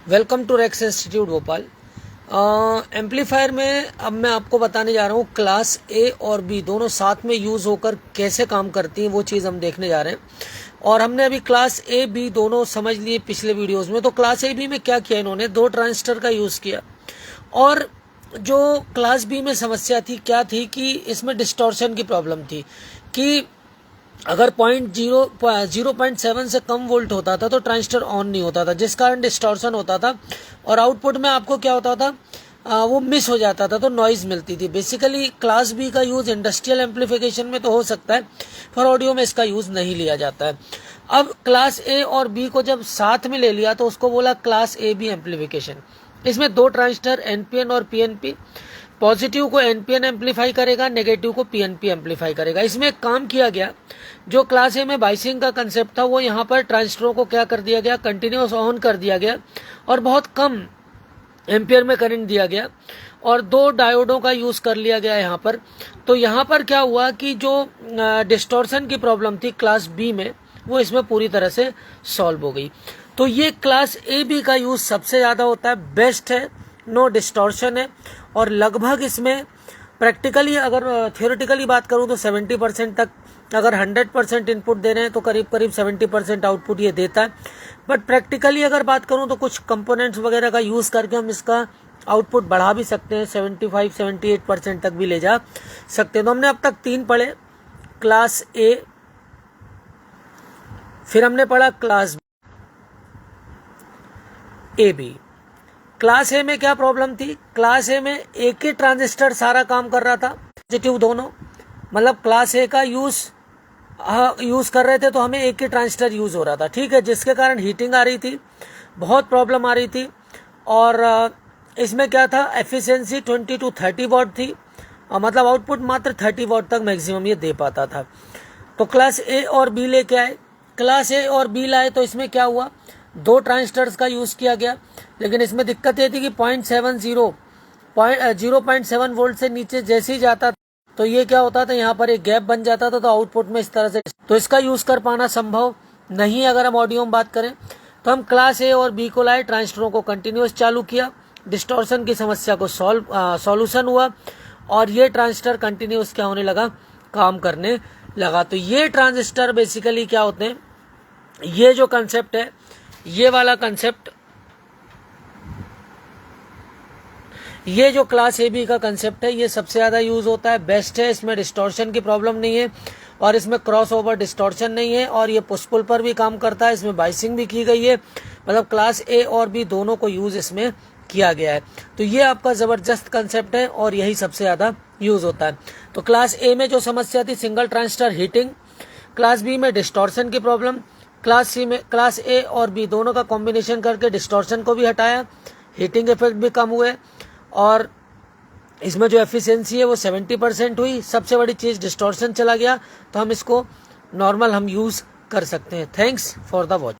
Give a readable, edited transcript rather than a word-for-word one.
Welcome to Rex institute Bhopal. Amplifier में अब मैं आपको बताने जा रहा हूँ क्लास ए और बी दोनों साथ में यूज़ होकर कैसे काम करती हैं, वो चीज़ हम देखने जा रहे हैं। और हमने अभी क्लास ए बी दोनों समझ लिए पिछले वीडियोस में। तो क्लास ए बी में क्या किया, इन्होंने दो ट्रांजिस्टर का यूज़ किया। और जो क्लास बी में समस्या थी क्या थी कि इसमें डिस्टॉर्शन की प्रॉब्लम थी कि अगर 0.7 से कम वोल्ट होता था तो ट्रांजिस्टर ऑन नहीं होता था, जिस कारण डिस्टॉर्शन होता था और आउटपुट में आपको क्या होता था, वो मिस हो जाता था, तो नॉइज मिलती थी। बेसिकली क्लास बी का यूज़ इंडस्ट्रियल एम्पलीफिकेशन में तो हो सकता है, पर ऑडियो में इसका यूज़ नहीं लिया जाता है। अब क्लास ए और बी को जब साथ में ले लिया तो उसको बोला क्लास ए बी एम्पलीफिकेशन। इसमें दो ट्रांजिस्टर एनपीएन और पीएनपी, पॉजिटिव को एनपीएन एम्पलीफाई करेगा, नेगेटिव को पीएनपी एम्पलीफाई करेगा। इसमें काम किया गया, जो क्लास ए में बाइसिंग का कंसेप्ट था वो यहाँ पर ट्रांजिस्टरों को क्या कर दिया गया, कंटिन्यूअस ऑन कर दिया गया और बहुत कम एम्पियर में करंट दिया गया और दो डायोडों का यूज़ कर लिया गया यहाँ पर। तो यहाँ पर क्या हुआ कि जो डिस्टॉर्शन की प्रॉब्लम थी क्लास बी में, वो इसमें पूरी तरह से सॉल्व हो गई। तो ये क्लास ए बी का यूज़ सबसे ज़्यादा होता है, बेस्ट है, नो डिस्टॉर्शन है। और लगभग इसमें प्रैक्टिकली अगर थियोरेटिकली बात करूं तो 70% तक, अगर 100% इनपुट दे रहे हैं तो करीब करीब 70% आउटपुट ये देता है। बट प्रैक्टिकली अगर बात करूं तो कुछ कंपोनेंट्स वगैरह का यूज़ करके हम इसका आउटपुट बढ़ा भी सकते हैं, 75-78% तक भी ले जा सकते हैं। तो हमने अब तक 3 पढ़े, क्लास ए, फिर हमने पढ़ा class A B. Class A में क्या प्रॉब्लम थी, क्लास ए में एक ही ट्रांजिस्टर सारा काम कर रहा था, पॉजिटिव दोनों, मतलब क्लास ए का यूज़ कर रहे थे तो हमें एक ही ट्रांजिस्टर यूज़ हो रहा था, ठीक है, जिसके कारण हीटिंग आ रही थी, बहुत प्रॉब्लम आ रही थी। और इसमें क्या था, एफिशिएंसी 20 to 30 वाट थी, मतलब आउटपुट मात्र 30 वाट तक मैक्सिमम ये दे पाता था। तो क्लास ए और बी लेके आए, क्लास ए और बी लाए तो इसमें क्या हुआ, दो ट्रांजिस्टर्स का यूज़ किया गया। लेकिन इसमें दिक्कत ये थी कि 0.7 वोल्ट से नीचे जैसे ही जाता तो ये क्या होता था, यहाँ पर एक गैप बन जाता था, तो आउटपुट में इस तरह से, तो इसका यूज़ कर पाना संभव नहीं है अगर हम ऑडियो में बात करें। तो हम क्लास ए और बी को लाए, ट्रांजिस्टरों को कंटिन्यूस चालू किया, डिस्टॉर्शन की समस्या को सॉल्यूशन हुआ और ये ट्रांजिस्टर कंटिन्यूस क्या होने लगा, काम करने लगा। तो ये ट्रांजिस्टर बेसिकली क्या होते हैं, ये जो कंसेप्ट है, ये वाला कंसेप्ट, ये जो क्लास ए बी का कंसेप्ट है, ये सबसे ज़्यादा यूज़ होता है, बेस्ट है, इसमें डिस्टॉर्शन की प्रॉब्लम नहीं है और इसमें क्रॉस ओवर डिस्टॉर्शन नहीं है और ये पुश पुल पर भी काम करता है, इसमें बाइसिंग भी की गई है, मतलब क्लास ए और बी दोनों को यूज़ इसमें किया गया है। तो ये आपका ज़बरदस्त कंसेप्ट है और यही सबसे ज़्यादा यूज़ होता है। तो क्लास ए में जो समस्या थी single transistor heating, class B में डिस्टॉर्शन की प्रॉब्लम, क्लास सी में क्लास ए और बी दोनों का कॉम्बिनेशन करके डिस्टॉर्शन को भी हटाया, हीटिंग इफेक्ट भी कम हुए और इसमें जो एफिशिएंसी है वो 70% हुई। सबसे बड़ी चीज़ डिस्टॉर्शन चला गया, तो हम इसको नॉर्मल यूज़ कर सकते हैं। Thanks for the watch.